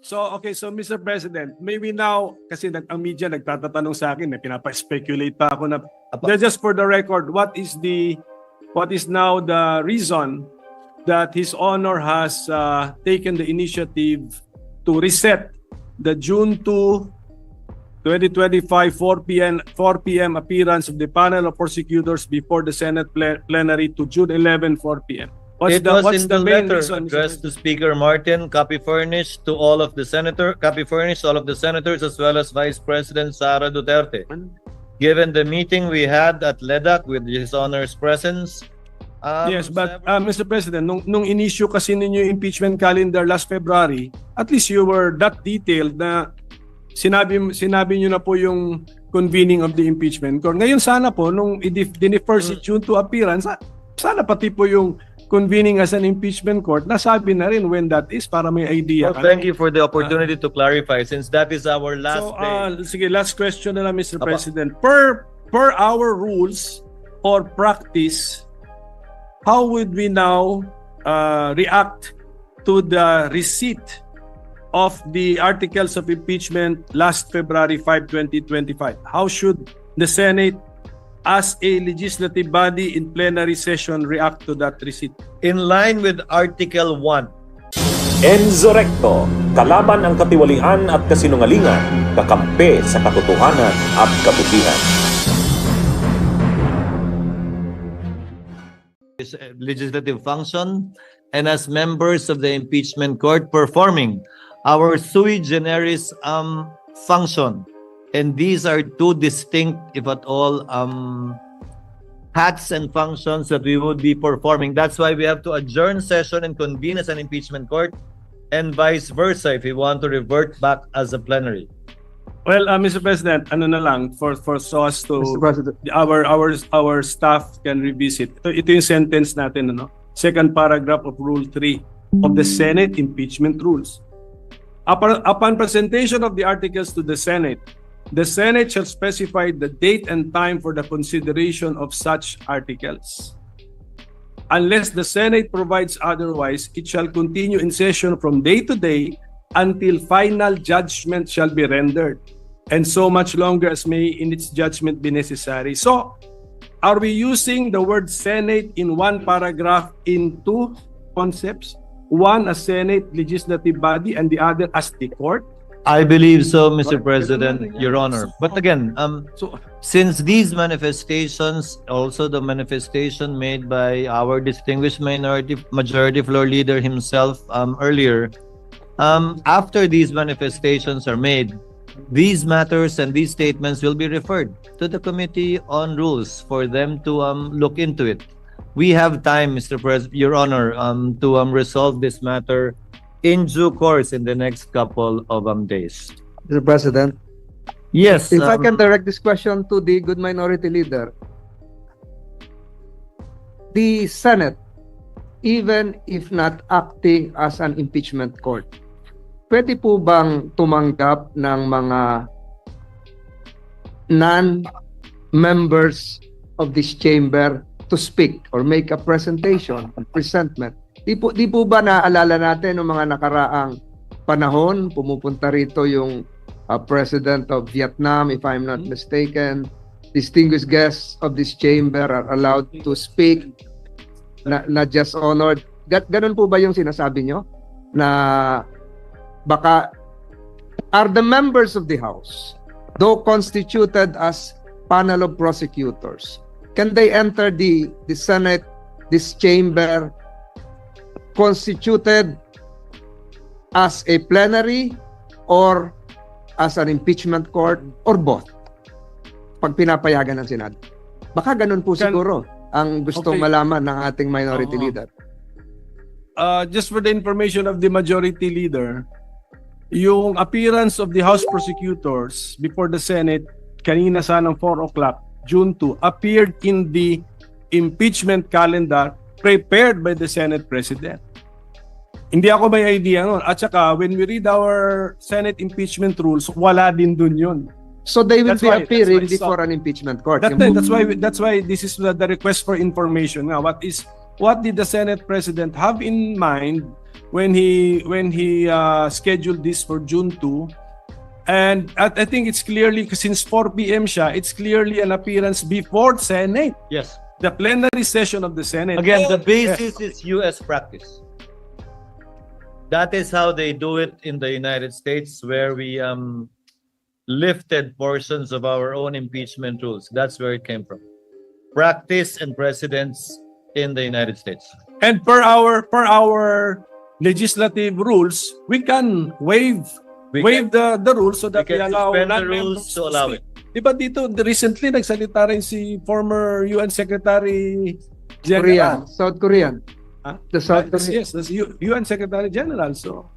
So Mr. President, may we now, kasi ang media nagtatatanong sa akin, may pinapa-speculate pa ako na, just for the record, what is now the reason that His Honor has taken the initiative to reset the June 2, 2025 4 p.m. appearance of the panel of prosecutors before the Senate plenary to June 11, 4 p.m.? What's the main letter reason, addressed to Speaker Martin, copy furnished to all of the senators as well as Vice President Sara Duterte. Given the meeting we had at LEDAC with His Honor's presence. Yes, but Mr. President, nung in-issue kasi ninyo yung impeachment calendar last February, at least you were that detailed na sinabi nyo na po yung convening of the impeachment court. Ngayon sana po, nung i-defer si June to appearance, sana pati po yung convening as an impeachment court, nasabi na rin when that is para may idea. Well, thank you for the opportunity to clarify since that is our last day. Sige, last question na lang, Mr. President. Per our rules or practice, how would we now react to the receipt of the articles of impeachment last February 5, 2025? How should the Senate as a legislative body in plenary session react to that receipt? In line with Article 1. Enzo Recto, kalaban ang katiwalian at kasinungalingan, kakampi sa katotohanan at kabutihan. Legislative function and as members of the impeachment court performing our sui generis function. And these are two distinct, if at all, hats and functions that we would be performing. That's why we have to adjourn session and convene as an impeachment court, and vice versa if we want to revert back as a plenary. Well, Mr. President, ano na lang for so as to our staff can revisit. Ito yung sentence natin, ano? Second paragraph of Rule 3 of the Senate Impeachment Rules. Upon presentation of the articles to the Senate shall specify the date and time for the consideration of such articles. Unless the Senate provides otherwise, it shall continue in session from day to day until final judgment shall be rendered, and so much longer as may in its judgment be necessary. So, are we using the word Senate in one paragraph in two concepts? One as Senate legislative body and the other as the court? I believe so, Mr. President, Your Honor. But again, since these manifestations, also the manifestation made by our distinguished majority floor leader himself earlier, after these manifestations are made, these matters and these statements will be referred to the Committee on Rules for them to look into it. We have time, Mr. President, Your Honor, to resolve this matter in due course in the next couple of days. Mr. President, yes. If I can direct this question to the good minority leader, the Senate, even if not acting as an impeachment court, pwede po bang tumanggap ng mga non-members of this chamber to speak or make a presentation, a presentment? Di po ba naaalala natin ng mga nakaraang panahon, pumupunta rito yung President of Vietnam, if I'm not mistaken, distinguished guests of this chamber are allowed to speak, not just honored. Ganun po ba yung sinasabi nyo? Na baka, are the members of the House, though constituted as panel of prosecutors, can they enter the Senate, this chamber, constituted as a plenary or as an impeachment court or both pag pinapayagan ng Senado? Baka ganun po siguro ang gustong malaman ng ating minority leader. Just for the information of the majority leader, yung appearance of the House prosecutors before the Senate kanina sanang 4 o'clock, June 2, appeared in the impeachment calendar prepared by the Senate President. Hindi ako may idea nun. At saka, when we read our Senate impeachment rules, wala din dun yun. So they will be appearing before an impeachment court. That's why this is the request for information. Now, what is what did the Senate President have in mind when he scheduled this for June 2? And I think it's clearly, since 4 p.m. siya, it's clearly an appearance before Senate, Yes. the plenary session of the Senate. Again, the basis is U.S. practice. That is how they do it in the United States, where we lifted portions of our own impeachment rules. That's where it came from. Practice and precedents in the United States. And per our legislative rules, we can waive the rules so that we can allow suspend the non-members rules to allow speak. Diba dito, recently nagsalita rin si former UN Secretary General. South Korean. Huh? The South Korean. Yes, that's UN Secretary General. So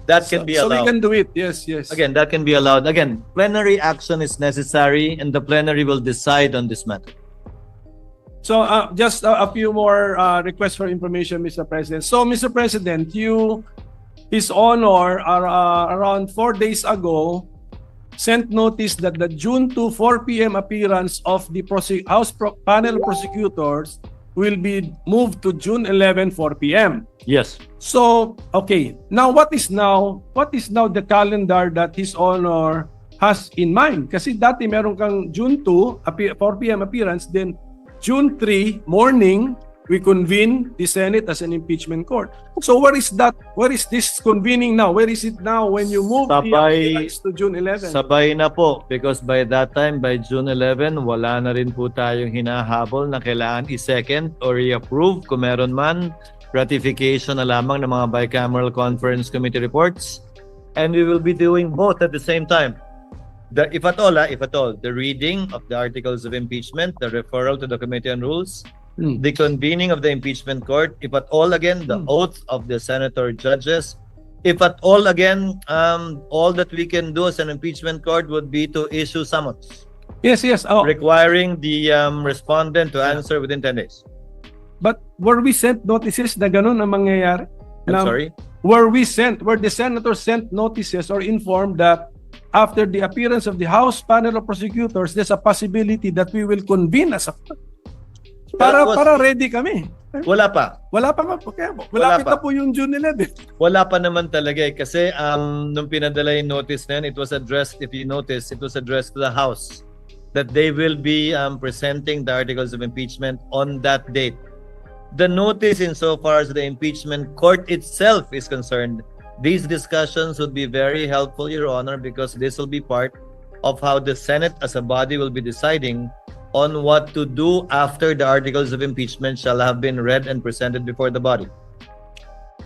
That can be so we allowed. can do it. Yes, yes. Again, that can be allowed. Again, plenary action is necessary, and the plenary will decide on this matter. So just a few more requests for information, Mr. President. So, Mr. President, His Honor, around 4 days ago, sent notice that the June 2, 4 p.m. appearance of the House panel of prosecutors will be moved to June 11, 4 p.m. Yes. So, okay. Now, what is now the calendar that His Honor has in mind? Kasi dati meron kang June 2, 4 p.m. appearance, then June 3 morning, we convene the Senate as an impeachment court. So where is that? Where is this convening now? Where is it now when you move the appearance to June 11? Sabay na po, because by that time, by June 11, wala na rin po tayong hinahabol na kailangan i-second or i-approve kung meron man, ratification na lamang ng mga bicameral conference committee reports. And we will be doing both at the same time. If at all, the reading of the articles of impeachment, the referral to the Committee on Rules, the convening of the impeachment court, if at all again, the oath of the senator judges, if at all again, all that we can do as an impeachment court would be to issue summons. Yes. Oh. Requiring the respondent to answer within 10 days. But were we sent notices na ganun ang mangyayari? I'm sorry? Were the senators sent notices or informed that after the appearance of the House panel of prosecutors, there's a possibility that we will convene as a para ready kami. Wala pa. Wala pa nga po. Malapit na po yung June 11. Wala pa naman talaga eh. Kasi nung pinadala yung notice na yun, it was addressed, if you notice, it was addressed to the House that they will be presenting the articles of impeachment on that date. The notice insofar as the impeachment court itself is concerned, these discussions would be very helpful, Your Honor, because this will be part of how the Senate as a body will be deciding on what to do after the articles of impeachment shall have been read and presented before the body.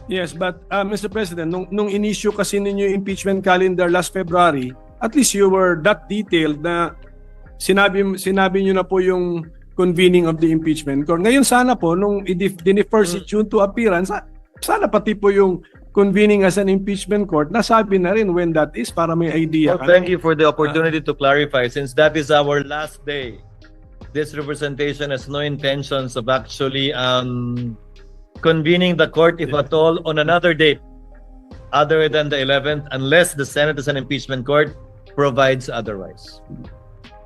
Yes, but Mr. President, nung in-issue kasi ninyo yung impeachment calendar last February, at least you were that detailed na sinabi nyo na po yung convening of the impeachment court. Ngayon sana po, nung i-defer si June to appearance, sana pati po yung convening as an impeachment court, nasabi na rin when that is para may idea. Well, thank you for the opportunity to clarify. Since that is our last day, this representation has no intentions of actually convening the court, if at all, on another date other than the 11th, unless the Senate as an impeachment court provides otherwise.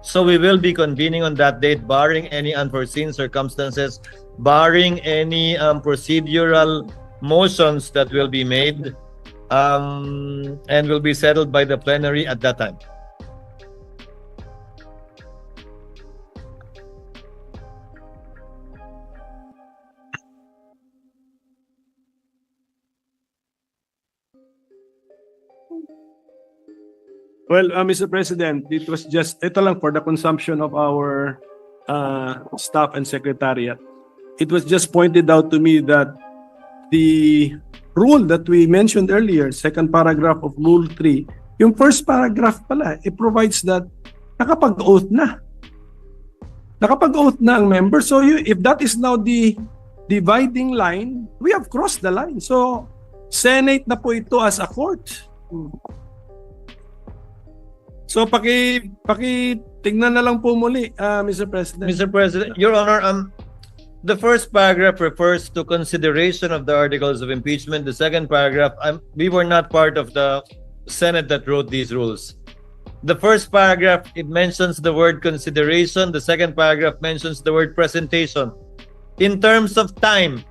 So we will be convening on that date, barring any unforeseen circumstances, barring any procedural motions that will be made and will be settled by the plenary at that time. Well, Mr. President, it was just, ito lang for the consumption of our staff and secretariat. It was just pointed out to me that the rule that we mentioned earlier, second paragraph of Rule 3, yung first paragraph pala, it provides that nakapag-oath na. Nakapag-oath na ang member. So if that is now the dividing line, we have crossed the line. So Senate na po ito as a court. So tingnan na lang po muli, Mr. President. Mr. President, Your Honor, the first paragraph refers to consideration of the articles of impeachment. The second paragraph, we were not part of the Senate that wrote these rules. The first paragraph, it mentions the word consideration. The second paragraph mentions the word presentation. In terms of time,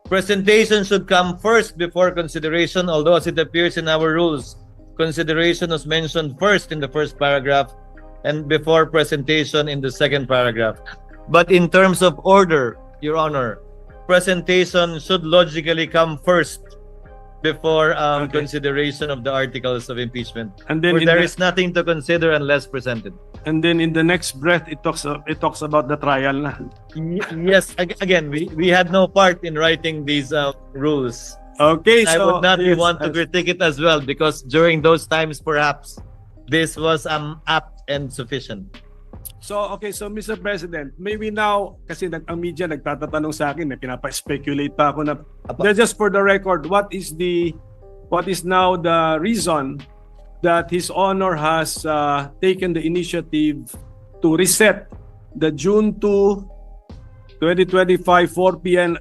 Presentation should come first before consideration, although as it appears in our rules, consideration was mentioned first in the first paragraph and before presentation in the second paragraph. But in terms of order, Your Honor, presentation should logically come first before consideration of the articles of impeachment. And then Where there is nothing to consider unless presented. And then in the next breath, it talks about the trial na. Yes, again, we had no part in writing these rules. Okay, I so would not yes, want to critique it as well because during those times, perhaps this was apt and sufficient. So Mr. President, maybe now kasi ang media nagtatatanong sa akin, pinapa-speculate pa ako na just for the record, what is now the reason that His Honor has taken the initiative to reset the June 2, 2025 4 p.m.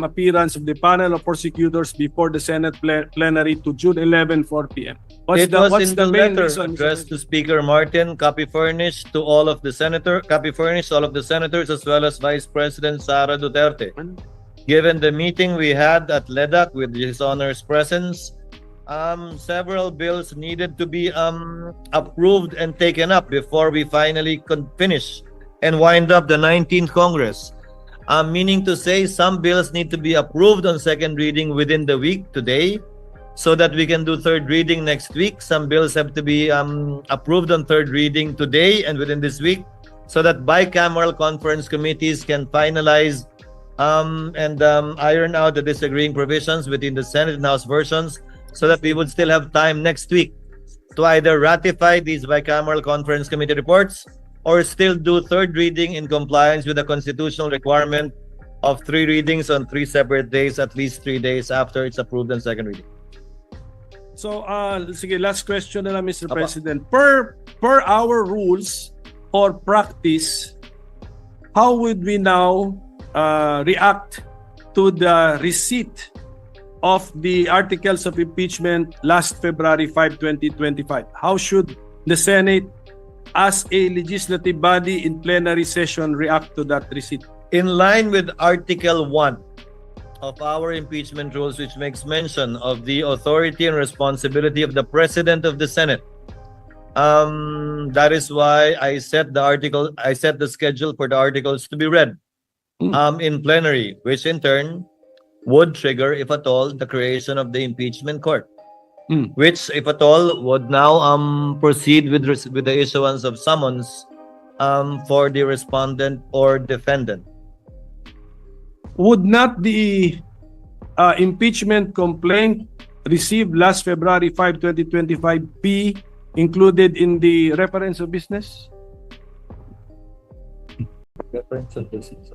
appearance of the panel of prosecutors before the Senate plenary to June 11 4 p.m. What's in the the main letter reason, addressed to Speaker Martin, copy furnished to all of the senators as well as Vice President Sara Duterte. Given the meeting we had at LEDAC with His Honor's presence, several bills needed to be approved and taken up before we finally finish and wind up the 19th Congress. Meaning to say, some bills need to be approved on second reading within the week today, so that we can do third reading next week. Some bills have to be approved on third reading today and within this week, so that bicameral conference committees can finalize and iron out the disagreeing provisions within the Senate and House versions, so that we would still have time next week to either ratify these bicameral conference committee reports or still do third reading in compliance with the constitutional requirement of 3 readings on 3 separate days, at least 3 days after it's approved on second reading. So, sige, last question na lang, Mr. President. Per our rules or practice, how would we now react to the receipt of the articles of impeachment last February 5, 2025? How should the Senate, as a legislative body in plenary session, react to that receipt? In line with Article 1 of our impeachment rules, which makes mention of the authority and responsibility of the President of the Senate. That is why I set the schedule for the articles to be read in plenary, which in turn would trigger, if at all, the creation of the impeachment court, which, if at all, would now proceed with the issuance of summons for the respondent or defendant. Would not the impeachment complaint received last February 5, 2025 be included in the reference of business? Reference of business.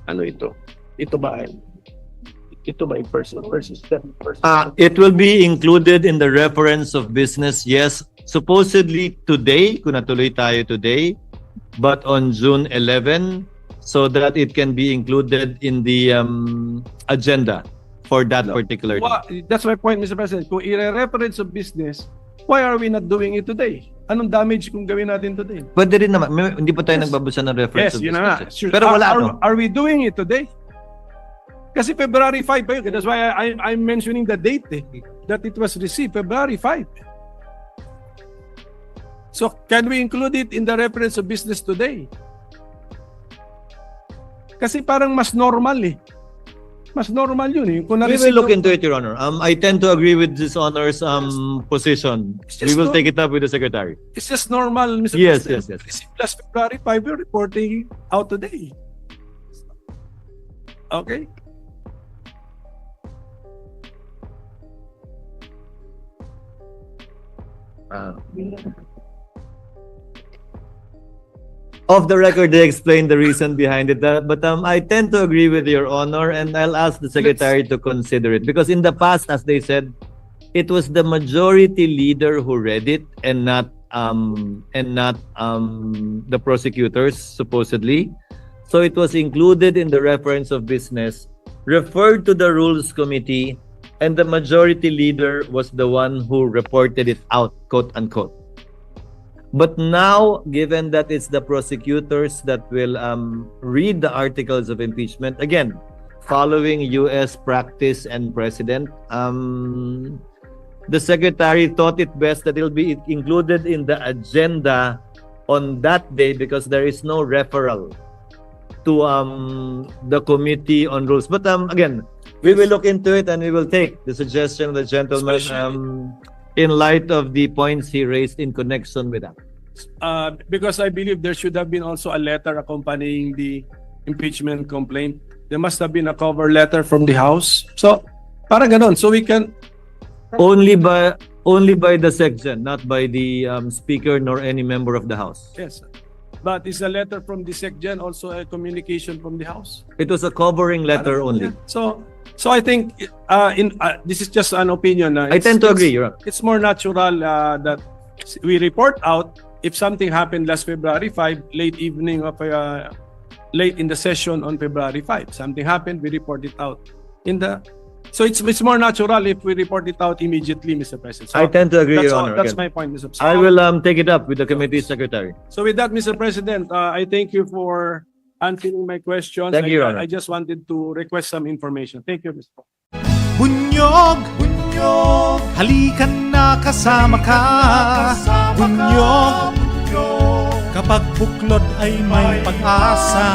Ano ito? Ito ba yung person versus that person? It will be included in the reference of business, yes. Supposedly today, kung natuloy tayo today, but on June 11, so that it can be included in the agenda for that particular day. That's my point, Mr. President. Kung i-reference of business, why are we not doing it today? Anong damage kung gawin natin today? Pwede rin naman. Hindi pa tayo nagbabasa ng reference of yun business. na nga. Pero wala, no? Are we doing it today? Kasi February 5 pa yun. That's why I'm mentioning the date that it was received, February 5. So, can we include it in the reference of business today? Kasi parang mas normal Mas normal yun Kung we will look into it, Your Honor. I tend to agree with this Honor's position. We will take it up with the Secretary. It's just normal, Mr. Yes. Received last February 5, we're reporting out today. Okay? Off the record, they explained the reason behind it. But I tend to agree with Your Honor, and I'll ask the Secretary to consider it. Because in the past, as they said, it was the majority leader who read it, and not the prosecutors, supposedly. So it was included in the reference of business, referred to the Rules Committee, and the majority leader was the one who reported it out, quote unquote. But now, given that it's the prosecutors that will read the articles of impeachment, again, following U.S. practice and precedent, the secretary thought it best that it'll be included in the agenda on that day because there is no referral to the Committee on Rules. But again, we will look into it and we will take the suggestion of the gentleman in light of the points he raised in connection with that. Because I believe there should have been also a letter accompanying the impeachment complaint. There must have been a cover letter from the House. So, parang ganon. So we can... Only by the section, not by the Speaker nor any member of the House. Yes. But is a letter from the SecGen also a communication from the House? It was a covering letter only. Yeah. So I think this is just an opinion. I tend to agree, Your Honor. It's more natural that we report out if something happened last February 5, late evening of late in the session on February 5. Something happened, we report it out So it's more natural if we report it out immediately, Mr. President. So I tend to agree, Your Honor. That's again. my point, Mr. President. I will take it up with the committee secretary. So with that, Mr. President, I thank you for answering my questions. Thank you, Your Honor. I just wanted to request some information. Thank you, Mr. Bunyog, bunyog, halikan na kasama ka. Bunyog, kapag buklod ay may pag-asa.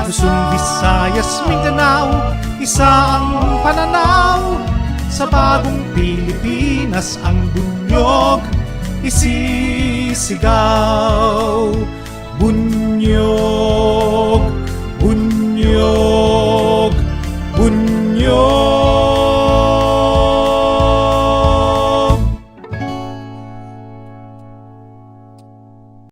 Luzon, Visayas, Mindanao, isa ang pananaw. Sa bagong Pilipinas ang bunyog isisigaw.